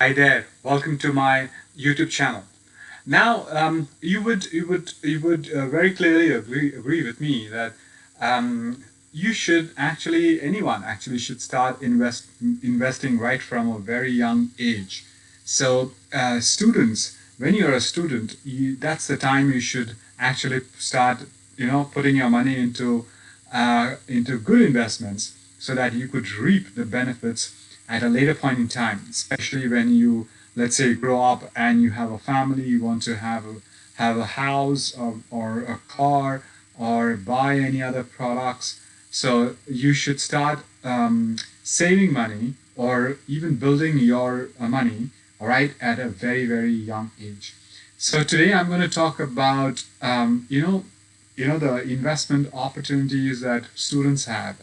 Hi there. Welcome to my YouTube channel. Now, you would very clearly agree with me that you should actually anyone actually should start investing right from a very young age. So, students, when you're a student, that's the time you should actually start, putting your money into good investments so that you could reap the benefits at a later point in time, especially when you, let's say, grow up and you have a family, you want to have a house or a car or buy any other products. So you should start saving money or even building your money, all right, at a very, very young age. So today I'm going to talk about, the investment opportunities that students have,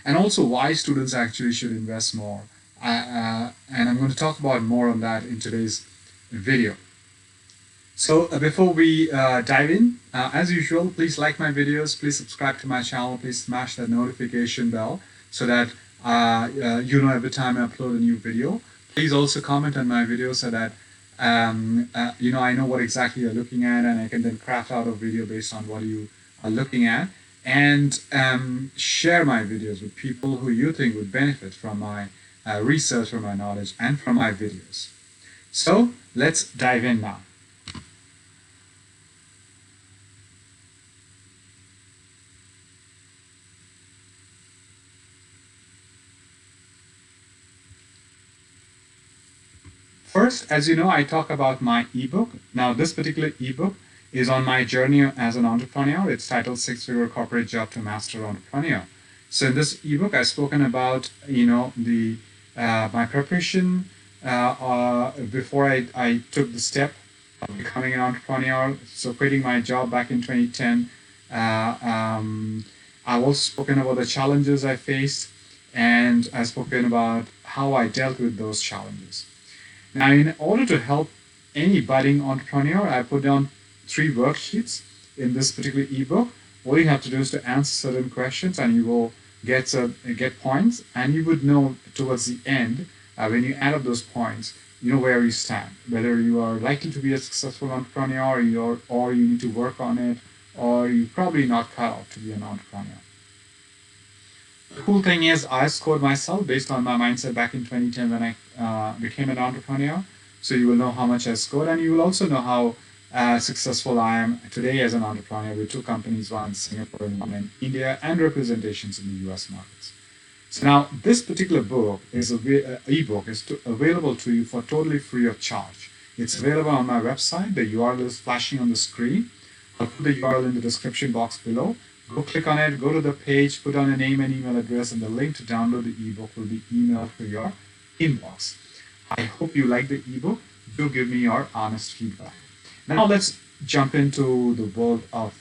and also why students actually should invest more. And I'm going to talk about more on that in today's video. So before we dive in, as usual, please like my videos, please subscribe to my channel, please smash that notification bell so that you know every time I upload a new video. Please also comment on my video so that I know what exactly you're looking at, and I can then craft out a video based on what you are looking at. And share my videos with people who you think would benefit from my research, from my knowledge, and from my videos. So let's dive in now. First, as you know, I talk about my ebook. Now, this particular ebook is on my journey as an entrepreneur. It's titled Six-Figure Corporate Job to Master Entrepreneur. So in this ebook, I've spoken about, the my preparation before I took the step of becoming an entrepreneur. So quitting my job back in 2010. I've also spoken about the challenges I faced, and I've spoken about how I dealt with those challenges. Now, in order to help any budding entrepreneur, I put down 3 worksheets in this particular ebook. All you have to do is to answer certain questions, and you will get points, and you would know towards the end when you add up those points, you know where you stand, whether you are likely to be a successful entrepreneur, or you need to work on it, or you're probably not cut out to be an entrepreneur. The cool thing is, I scored myself based on my mindset back in 2010 when I became an entrepreneur. So you will know how much I scored, and you will also know how successful I am today as an entrepreneur with 2 companies, one in Singapore and one in India, and representations in the US markets. So now this particular book ebook is available to you for totally free of charge. It's available on my website. The URL is flashing on the screen. I'll put the URL in the description box below. Go click on it, go to the page, put on a name and email address, and the link to download the ebook will be emailed to your inbox. I hope you like the ebook. Do give me your honest feedback. Now let's jump into the world of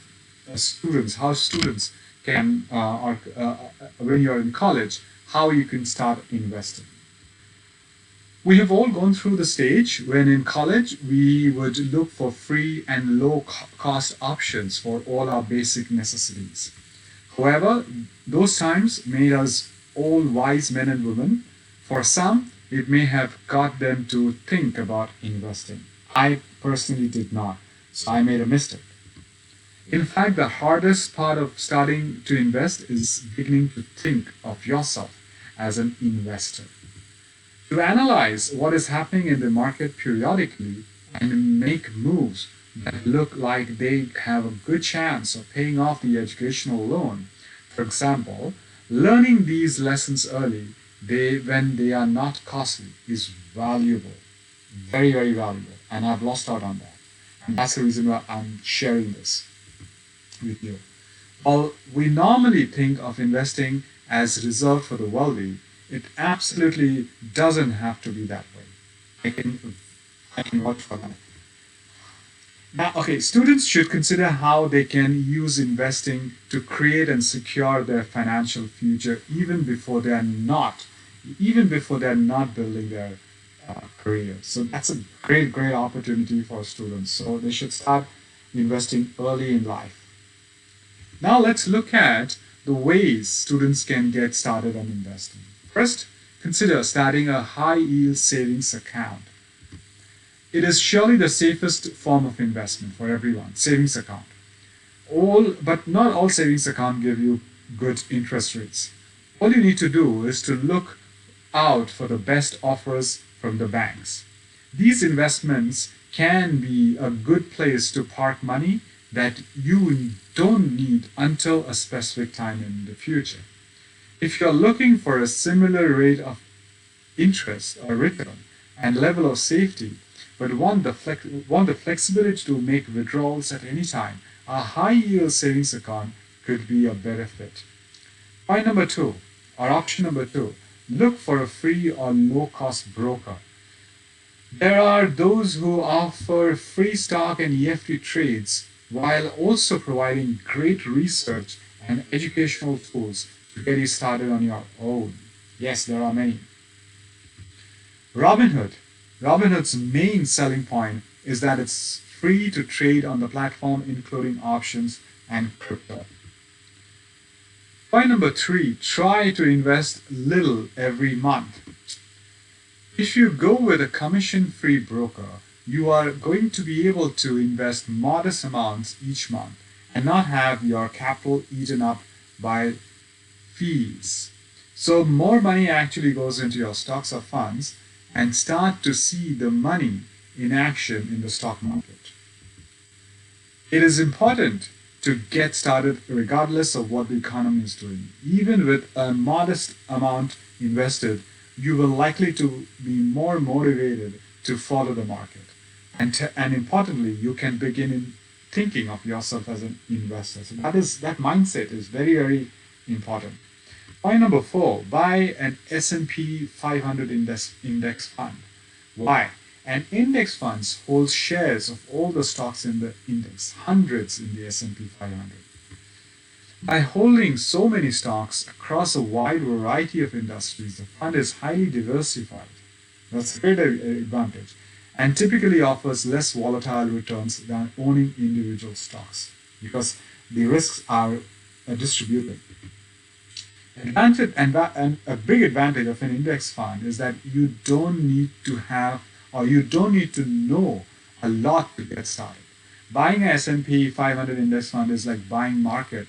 students, how students can, when you're in college, how you can start investing. We have all gone through the stage when in college we would look for free and low cost options for all our basic necessities. However, those times made us all wise men and women. For some, it may have got them to think about investing. I personally did not, so I made a mistake. In fact, the hardest part of starting to invest is beginning to think of yourself as an investor. To analyze what is happening in the market periodically and make moves that look like they have a good chance of paying off the educational loan. For example, learning these lessons early, when they are not costly, is valuable, very, very valuable, and I've lost out on that. And that's the reason why I'm sharing this with you. While we normally think of investing as reserved for the wealthy, it absolutely doesn't have to be that way. I can vouch for that. Now, okay, students should consider how they can use investing to create and secure their financial future even before they're not building their career. So that's a great, great opportunity for students. So they should start investing early in life. Now let's look at the ways students can get started on investing. First, consider starting a high yield savings account. It is surely the safest form of investment for everyone, savings account. But not all savings account give you good interest rates. All you need to do is to look out for the best offers from the banks. These investments can be a good place to park money that you don't need until a specific time in the future. If you're looking for a similar rate of interest or return and level of safety, but want the flexibility to make withdrawals at any time, a high yield savings account could be a better fit. Point number two, or option number two, look for a free or low cost broker. There are those who offer free stock and EFT trades while also providing great research and educational tools to get you started on your own. Yes, there are many. Robinhood. Robinhood's main selling point is that it's free to trade on the platform, including options and crypto. Point number three, try to invest little every month. If you go with a commission-free broker, you are going to be able to invest modest amounts each month and not have your capital eaten up by fees. So more money actually goes into your stocks or funds and start to see the money in action in the stock market. It is important to get started regardless of what the economy is doing. Even with a modest amount invested, you will likely to be more motivated to follow the market. And importantly, you can begin in thinking of yourself as an investor. So that mindset is very, very important. Point number four, buy an S&P 500 index fund. Why? An index fund holds shares of all the stocks in the index, hundreds in the S&P 500. By holding so many stocks across a wide variety of industries, the fund is highly diversified. That's a great advantage, and typically offers less volatile returns than owning individual stocks because the risks are distributed. And a big advantage of an index fund is that you don't need to have or you don't need to know a lot to get started. Buying a S&P 500 index fund is like buying the market.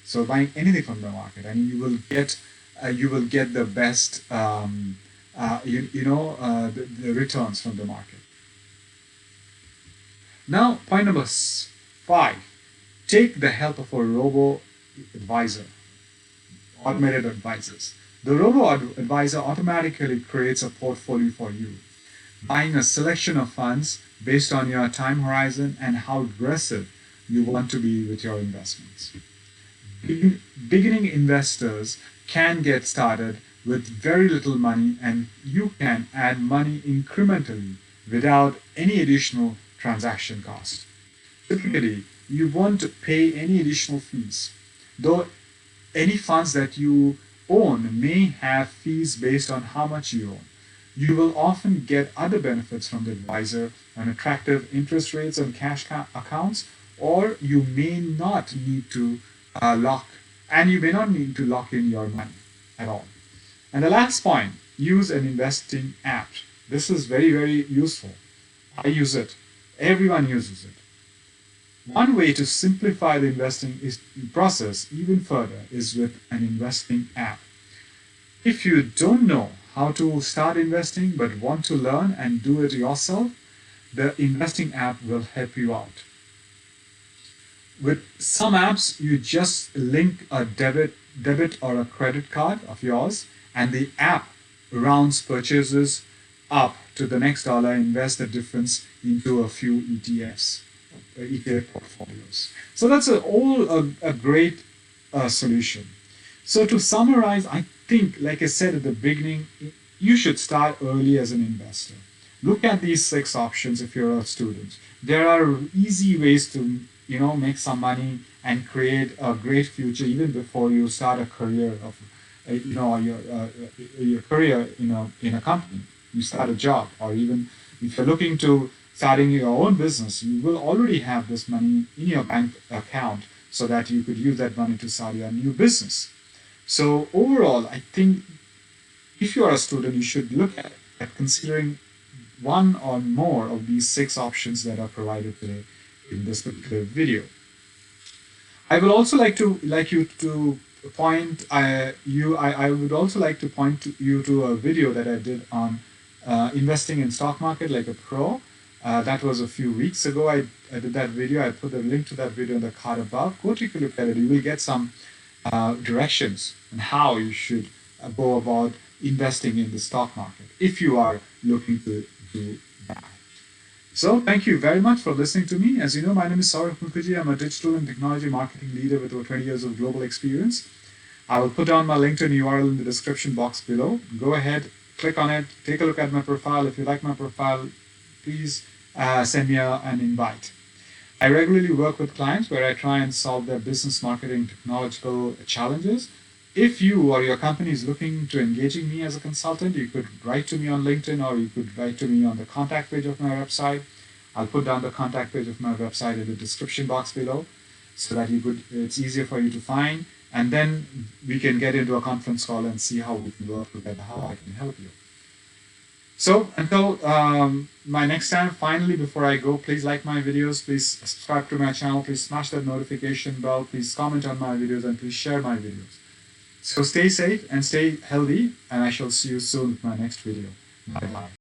So buying anything from the market, and you will get the best the returns from the market. Now, point number five: take the help of a robo advisor, automated advisors. The robo-advisor automatically creates a portfolio for you, buying a selection of funds based on your time horizon and how aggressive you want to be with your investments. Beginning investors can get started with very little money, and you can add money incrementally without any additional transaction cost. Typically, you won't pay any additional fees, though any funds that you own may have fees based on how much you own. You will often get other benefits from the advisor and attractive interest rates on cash accounts, or you may not need to you may not need to lock in your money at all. And the last point, use an investing app. This is very, very useful. I use it. Everyone uses it. One way to simplify the investing process even further is with an investing app. If you don't know how to start investing but want to learn and do it yourself, the investing app will help you out. With some apps, you just link a debit or a credit card of yours, and the app rounds purchases up to the next dollar, invest the difference into a few ETF portfolios. So that's a great solution. So to summarize, I think, like I said at the beginning, you should start early as an investor. Look at these 6 options if you're a student. There are easy ways to make some money and create a great future even before you start a career of your career in a company. You start a job, or even if you're looking to starting your own business, you will already have this money in your bank account so that you could use that money to start your new business. So overall, I think if you are a student, you should look at at considering one or more of these 6 options that are provided today in this particular video. I will also like you to point I would also like to point you to a video that I did on investing in stock market like a pro. That was a few weeks ago. I did that video. I put the link to that video in the card above. Go take a look at it. You will get some directions on how you should go about investing in the stock market if you are looking to do that. So thank you very much for listening to me. As you know, my name is Saurav Mukherjee. I'm a digital and technology marketing leader with over 20 years of global experience. I will put down my LinkedIn URL in the description box below. Go ahead, click on it, take a look at my profile. If you like my profile, please send me an invite. I regularly work with clients where I try and solve their business, marketing, technological challenges. If you or your company is looking to engaging me as a consultant, you could write to me on LinkedIn or you could write to me on the contact page of my website. I'll put down the contact page of my website in the description box below so that it's easier for you to find. And then we can get into a conference call and see how we can work together, how I can help you. So until my next time, finally, before I go, please like my videos, please subscribe to my channel, please smash that notification bell, please comment on my videos, and please share my videos. So stay safe and stay healthy, and I shall see you soon with my next video. Bye-bye.